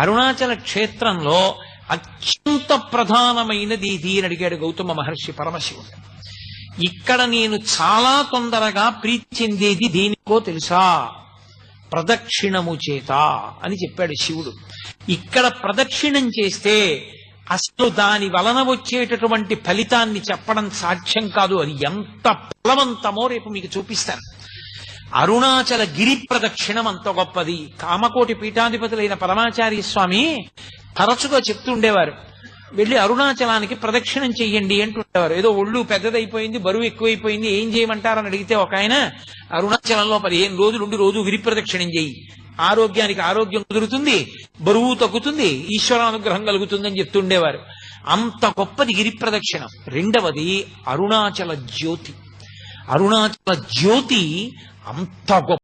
అరుణాచల క్షేత్రంలో అత్యంత ప్రధానమైనది ఇది అని అడిగాడు గౌతమ మహర్షి పరమశివుడు. ఇక్కడ నేను చాలా తొందరగా ప్రీతి చెందేది దేనికో తెలుసా? ప్రదక్షిణము చేత అని చెప్పాడు శివుడు. ఇక్కడ ప్రదక్షిణం చేస్తే అసలు దాని వలన వచ్చేటటువంటి ఫలితాన్ని చెప్పడం సాధ్యం కాదు. అది ఎంత ఫలవంతమో రేపు మీకు చూపిస్తాను. అరుణాచల గిరి ప్రదక్షిణం అంత గొప్పది. కామకోటి పీఠాధిపతులైన పరమాచార్య స్వామి తరచుగా చెప్తుండేవారు, వెళ్ళి అరుణాచలానికి ప్రదక్షిణం చెయ్యండి అంటుండేవారు. ఏదో ఒళ్ళు పెద్దదైపోయింది, బరువు ఎక్కువైపోయింది, ఏం చేయమంటారని అడిగితే ఒక ఆయన, అరుణాచలంలో 15 రోజులు ఉండి రోజు గిరి ప్రదక్షిణం చెయ్యి, ఆరోగ్యానికి ఆరోగ్యం కుదురుతుంది, బరువు తగ్గుతుంది, ఈశ్వరానుగ్రహం కలుగుతుందని చెప్తుండేవారు. అంత గొప్పది గిరి ప్రదక్షిణం. రెండవది అరుణాచల జ్యోతి. అరుణాచల జ్యోతి అంత గొప్ప